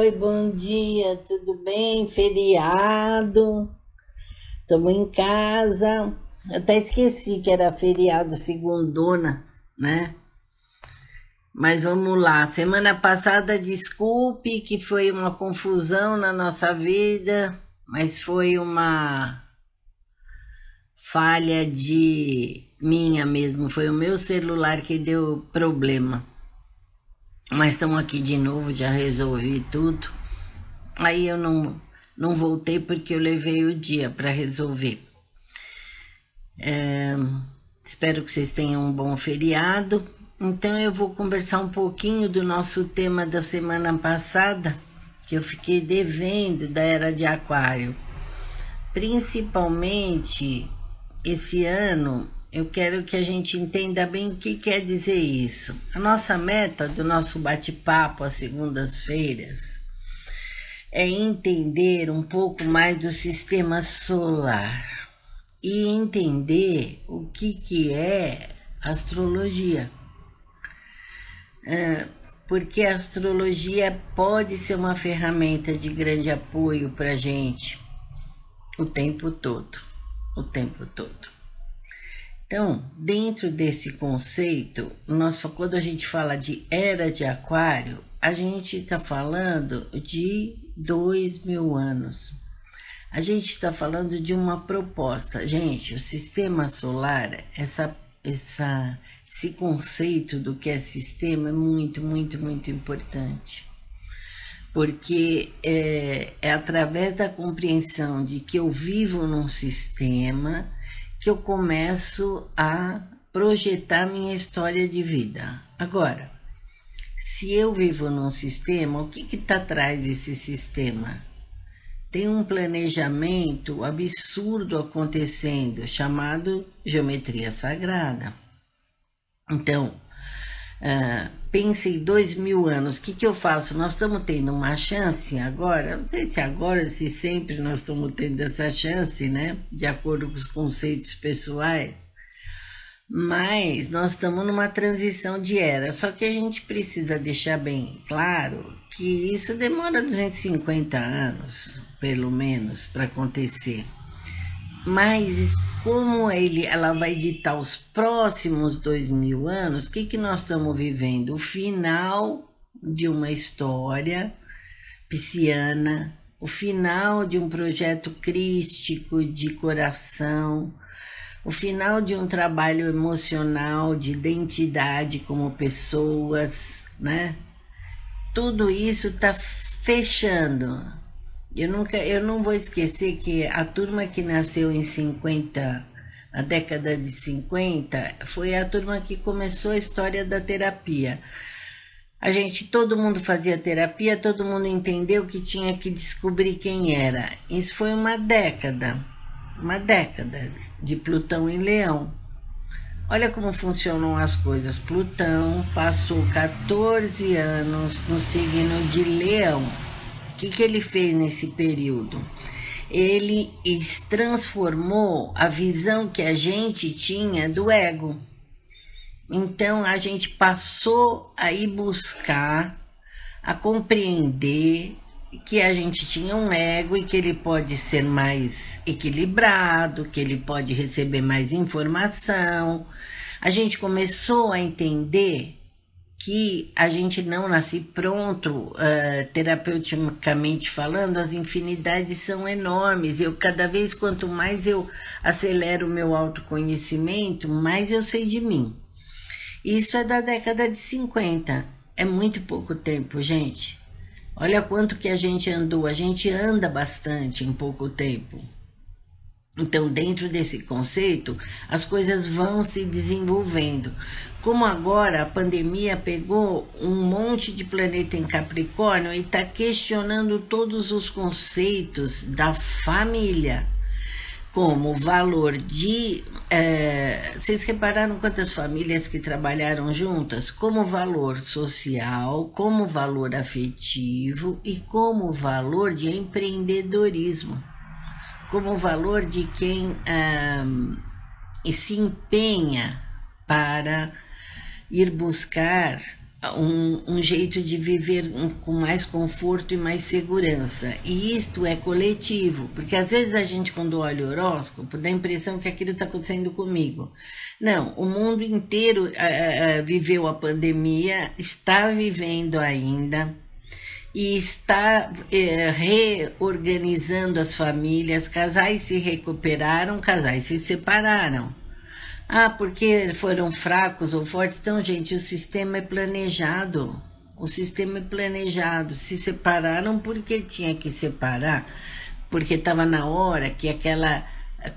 Oi, bom dia, tudo bem? Feriado, estamos em casa. Eu até esqueci que era feriado segundona, né? Mas vamos lá. Semana passada, desculpe que foi uma confusão na nossa vida, mas foi uma falha de minha mesmo. Foi o meu celular que deu problema. Mas estamos aqui de novo, já resolvi tudo. Aí eu não voltei porque eu levei o dia para resolver. Espero que vocês tenham um bom feriado. Então eu vou conversar um pouquinho do nosso tema da semana passada, que eu fiquei devendo, da Era de Aquário. Principalmente esse ano, eu quero que a gente entenda bem o que quer dizer isso. A nossa meta do nosso bate-papo às segundas-feiras é entender um pouco mais do sistema solar e entender o que é astrologia. Porque a astrologia pode ser uma ferramenta de grande apoio para a gente o tempo todo. Então, dentro desse conceito, quando a gente fala de Era de Aquário, a gente está falando de 2000 anos. A gente está falando de uma proposta. Gente, o sistema solar, esse conceito do que é sistema é muito importante. Porque é através da compreensão de que eu vivo num sistema que eu começo a projetar minha história de vida. Agora, se eu vivo num sistema, o que está atrás desse sistema? Tem um planejamento absurdo acontecendo, chamado geometria sagrada. Então, pense em 2000 anos, o que eu faço? Nós estamos tendo uma chance agora, não sei se agora, se sempre nós estamos tendo essa chance, né? De acordo com os conceitos pessoais. Mas nós estamos numa transição de era, só que a gente precisa deixar bem claro que isso demora 250 anos, pelo menos, para acontecer. Mas como ela vai ditar os próximos 2000 anos, o que nós estamos vivendo? O final de uma história pisciana, o final de um projeto crístico de coração, o final de um trabalho emocional, de identidade como pessoas, né? Tudo isso está fechando. Eu não vou esquecer que a turma que nasceu na década de 50, foi a turma que começou a história da terapia. Todo mundo fazia terapia, todo mundo entendeu que tinha que descobrir quem era. Isso foi uma década de Plutão em Leão. Olha como funcionam as coisas. Plutão passou 14 anos no signo de Leão. O que ele fez nesse período? Ele transformou a visão que a gente tinha do ego. Então, a gente passou a ir buscar, a compreender que a gente tinha um ego e que ele pode ser mais equilibrado, que ele pode receber mais informação. A gente começou a entender que a gente não nasce pronto, terapeuticamente falando, as infinidades são enormes. Cada vez, quanto mais eu acelero o meu autoconhecimento, mais eu sei de mim. Isso é da década de 50. É muito pouco tempo, gente. Olha quanto que a gente andou. A gente anda bastante em pouco tempo. Então, dentro desse conceito, as coisas vão se desenvolvendo. Como agora a pandemia pegou um monte de planeta em Capricórnio e está questionando todos os conceitos da família, como o valor de... vocês repararam quantas famílias que trabalharam juntas? Como valor social, como valor afetivo e como valor de empreendedorismo. Como valor de quem se empenha para ir buscar um jeito de viver com mais conforto e mais segurança. E isto é coletivo, porque às vezes a gente, quando olha o horóscopo, dá a impressão que aquilo está acontecendo comigo. Não, o mundo inteiro viveu a pandemia, está vivendo ainda, e está reorganizando as famílias, casais se recuperaram, casais se separaram. Ah, porque foram fracos ou fortes? Então, gente, o sistema é planejado. O sistema é planejado. Se separaram porque tinha que separar, porque estava na hora que aquela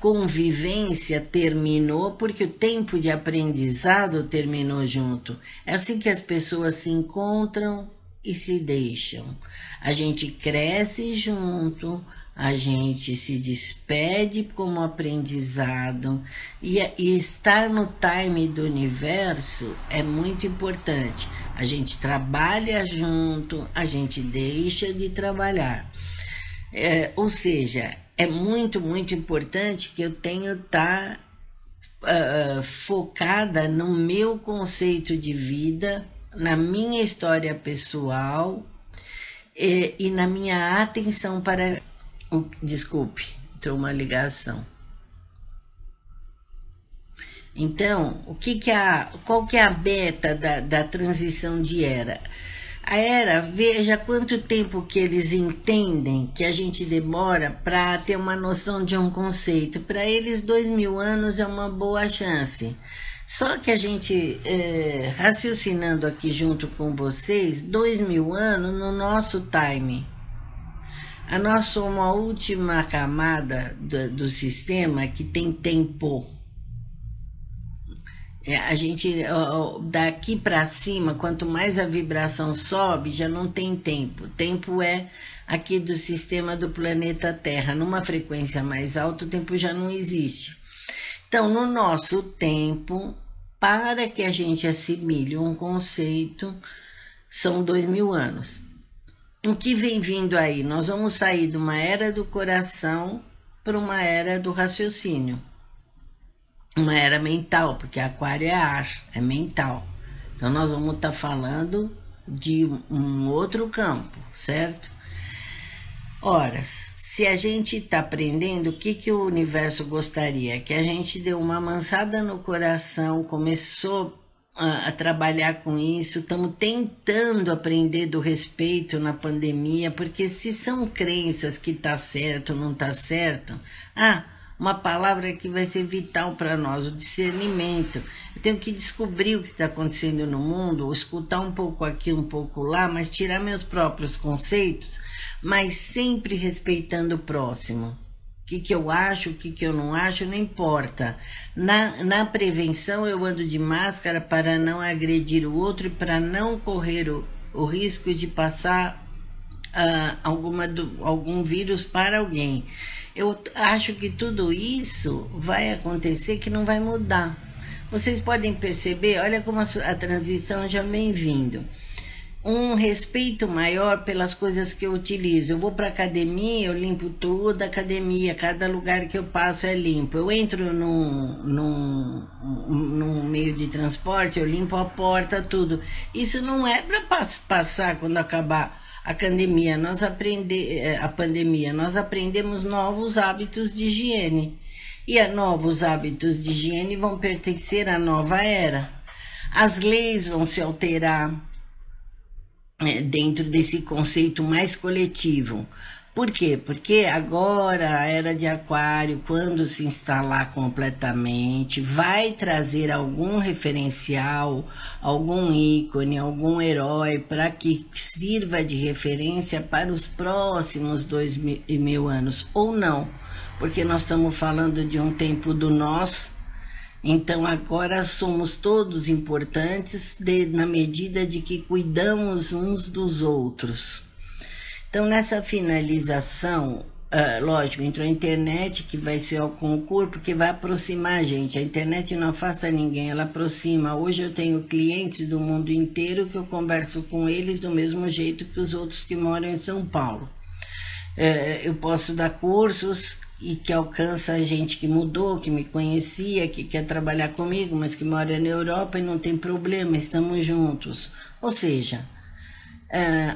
convivência terminou, porque o tempo de aprendizado terminou junto. É assim que as pessoas se encontram e se deixam. A gente cresce junto, a gente se despede como aprendizado, e estar no time do universo é muito importante. A gente trabalha junto, a gente deixa de trabalhar. Ou seja, é muito, muito importante que eu tenha estar focada no meu conceito de vida, na minha história pessoal e na minha atenção para... Desculpe, entrou uma ligação. Então, qual que é a meta da transição de era? A era, veja quanto tempo que eles entendem que a gente demora para ter uma noção de um conceito. Para eles, 2000 anos é uma boa chance. Só que a gente, raciocinando aqui junto com vocês, 2000 anos no nosso time. Nós somos uma última camada do sistema que tem tempo. A gente, daqui para cima, quanto mais a vibração sobe, já não tem tempo. Tempo é aqui do sistema do planeta Terra. Numa frequência mais alta, o tempo já não existe. Então, no nosso tempo, para que a gente assimile um conceito, são 2000 anos. O que vem vindo aí? Nós vamos sair de uma era do coração para uma era do raciocínio. Uma era mental, porque aquário é ar, é mental. Então, nós vamos estar falando de um outro campo, certo? Ora, se a gente está aprendendo, o que o universo gostaria? Que a gente dê uma amansada no coração, começou a trabalhar com isso, estamos tentando aprender do respeito na pandemia, porque se são crenças que está certo ou não está certo, uma palavra que vai ser vital para nós, o discernimento. Eu tenho que descobrir o que está acontecendo no mundo, escutar um pouco aqui, um pouco lá, mas tirar meus próprios conceitos, mas sempre respeitando o próximo. O que eu acho, o que eu não acho, não importa. Na prevenção, eu ando de máscara para não agredir o outro e para não correr o risco de passar algum vírus para alguém. Eu acho que tudo isso vai acontecer, que não vai mudar. Vocês podem perceber, olha como a transição já vem vindo. Um respeito maior pelas coisas que eu utilizo. Eu vou para a academia, eu limpo toda a academia, cada lugar que eu passo é limpo. Eu entro num meio de transporte, eu limpo a porta, tudo. Isso não é para passar quando acabar a pandemia. Nós aprendemos novos hábitos de higiene. E novos hábitos de higiene vão pertencer à nova era. As leis vão se alterar dentro desse conceito mais coletivo. Por quê? Porque agora a era de aquário, quando se instalar completamente, vai trazer algum referencial, algum ícone, algum herói para que sirva de referência para os próximos 2000 anos, ou não, porque nós estamos falando de um tempo do nós. Então, agora somos todos importantes na medida de que cuidamos uns dos outros. Então, nessa finalização, lógico, entrou a internet, que vai ser o concurso, porque vai aproximar a gente. A internet não afasta ninguém, ela aproxima. Hoje eu tenho clientes do mundo inteiro que eu converso com eles do mesmo jeito que os outros que moram em São Paulo. Eu posso dar cursos e que alcança a gente que mudou, que me conhecia, que quer trabalhar comigo, mas que mora na Europa e não tem problema, estamos juntos. Ou seja,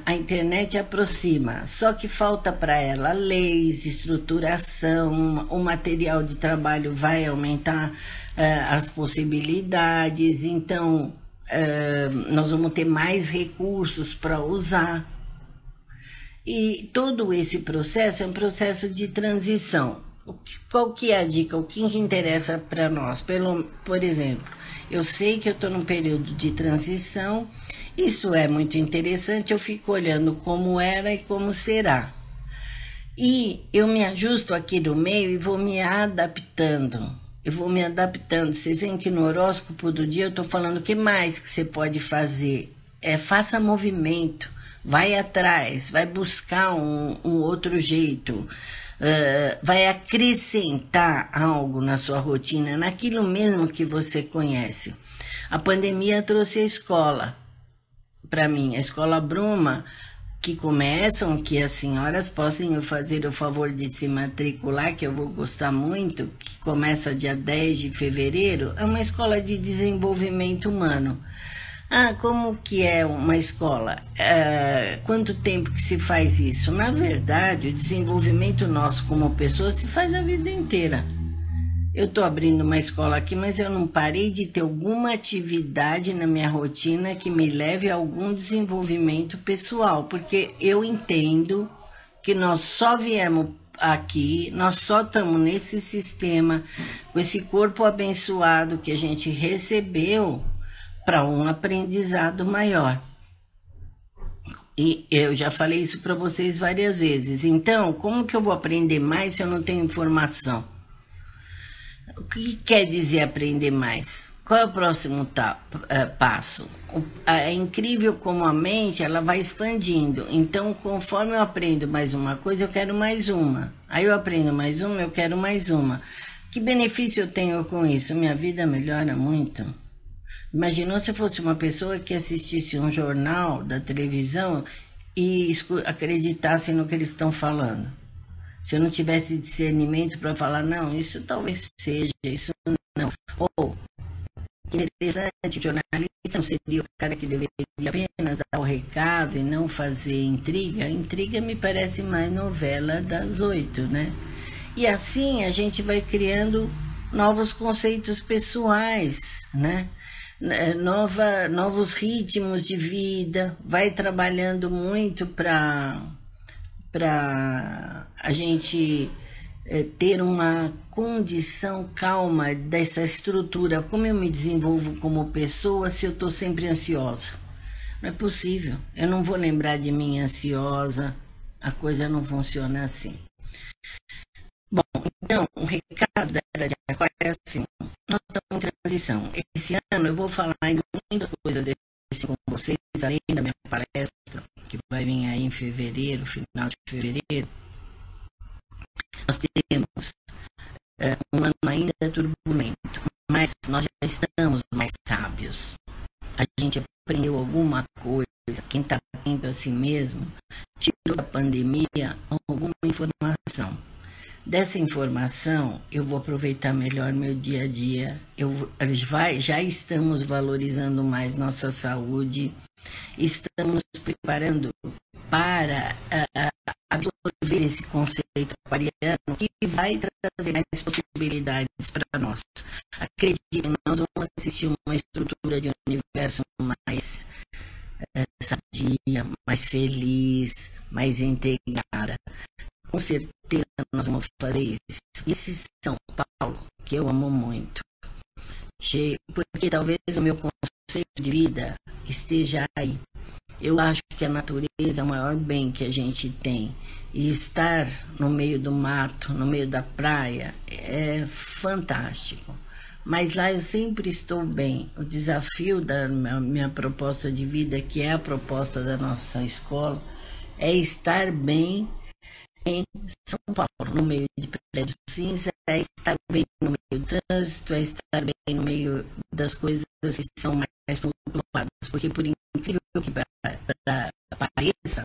a internet aproxima, só que falta para ela leis, estruturação, o material de trabalho vai aumentar as possibilidades, então nós vamos ter mais recursos para usar. E todo esse processo é um processo de transição. Qual que é a dica? O que interessa para nós? Por exemplo, eu sei que eu estou num período de transição, isso é muito interessante, eu fico olhando como era e como será. E eu me ajusto aqui no meio e vou me adaptando. Eu vou me adaptando. Vocês veem que no horóscopo do dia eu estou falando o que mais que você pode fazer. Faça movimento, vai atrás, vai buscar um outro jeito, vai acrescentar algo na sua rotina, naquilo mesmo que você conhece. A pandemia trouxe a escola para mim, a Escola Bruma, que começam, que as senhoras possam fazer o favor de se matricular, que eu vou gostar muito, que começa dia 10 de fevereiro, é uma escola de desenvolvimento humano. Como que é uma escola? Quanto tempo que se faz isso? Na verdade, o desenvolvimento nosso como pessoa se faz a vida inteira. Eu estou abrindo uma escola aqui, mas eu não parei de ter alguma atividade na minha rotina que me leve a algum desenvolvimento pessoal, porque eu entendo que nós só viemos aqui, nós só estamos nesse sistema, com esse corpo abençoado que a gente recebeu para um aprendizado maior. E eu já falei isso para vocês várias vezes. Então, como que eu vou aprender mais se eu não tenho informação? O que quer dizer aprender mais? Qual é o próximo passo? É incrível como a mente ela vai expandindo. Então, conforme eu aprendo mais uma coisa, eu quero mais uma. Aí eu aprendo mais uma, eu quero mais uma. Que benefício eu tenho com isso? Minha vida melhora muito. Imaginou se eu fosse uma pessoa que assistisse um jornal da televisão e acreditasse no que eles estão falando. Se eu não tivesse discernimento para falar, não, isso talvez seja, isso não. Ou, que interessante, o jornalista não seria o cara que deveria apenas dar o recado e não fazer intriga? Intriga me parece mais novela das 8, né? E assim a gente vai criando novos conceitos pessoais, né? Novos ritmos de vida, vai trabalhando muito para a gente ter uma condição calma dessa estrutura. Como eu me desenvolvo como pessoa se eu estou sempre ansiosa? Não é possível. Eu não vou lembrar de mim ansiosa, a coisa não funciona assim. Bom, então, o recado da Era de Aquário é assim, nós estamos em transição. Esse ano eu vou falar ainda muita coisa desse com vocês, além da minha palestra, que vai vir aí em fevereiro, final de fevereiro. Nós teremos um ano ainda turbulento, mas nós já estamos mais sábios. A gente aprendeu alguma coisa, quem está atento a si mesmo, tirou da pandemia alguma informação. Dessa informação, eu vou aproveitar melhor meu dia a dia. Já estamos valorizando mais nossa saúde, estamos preparando para absorver esse conceito aquariano que vai trazer mais possibilidades para nós. Acredito, nós vamos assistir uma estrutura de universo mais sadia, mais feliz, mais integrada. Com certeza nós vamos fazer isso. Esse São Paulo, que eu amo muito, porque talvez o meu conceito de vida esteja aí. Eu acho que a natureza é o maior bem que a gente tem. E estar no meio do mato, no meio da praia, é fantástico. Mas lá eu sempre estou bem. O desafio da minha proposta de vida, que é a proposta da nossa escola, é estar bem em São Paulo, no meio de prédios cinza, é estar bem no meio do trânsito, é estar bem no meio das coisas que são mais tumultuadas, porque por incrível que pareça,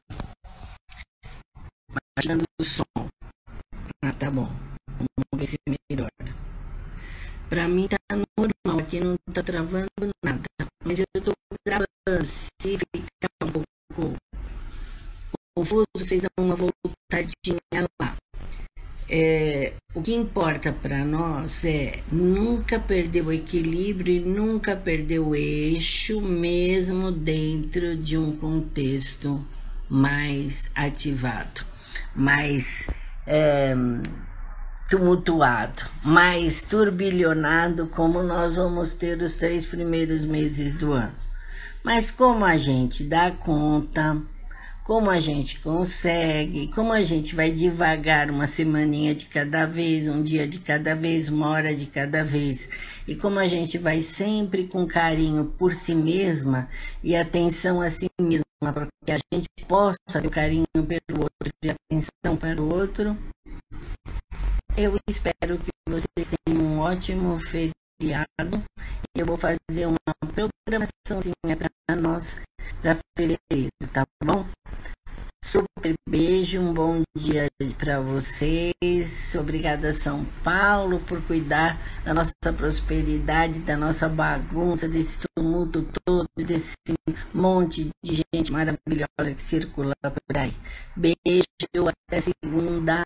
baixando o som. Ah, tá bom. Vamos ver se melhora. Pra mim tá normal, aqui não tá travando nada. Mas eu tô gravando. Se ficar um pouco confuso, vocês dão uma voltadinha lá. O que importa para nós é nunca perder o equilíbrio e nunca perder o eixo, mesmo dentro de um contexto mais ativado, mais tumultuado, mais turbilhonado, como nós vamos ter os 3 primeiros meses do ano. Mas como a gente dá conta, como a gente consegue, como a gente vai devagar, uma semaninha de cada vez, um dia de cada vez, uma hora de cada vez, e como a gente vai sempre com carinho por si mesma e atenção a si mesma, para que a gente possa ter carinho pelo outro e atenção para o outro, eu espero que vocês tenham um ótimo feriado. Eu vou fazer uma programaçãozinha para nós, para fevereiro, tá bom? Super beijo, um bom dia para vocês. Obrigada, São Paulo, por cuidar da nossa prosperidade, da nossa bagunça, desse tumulto todo, desse monte de gente maravilhosa que circula por aí. Beijo, até segunda.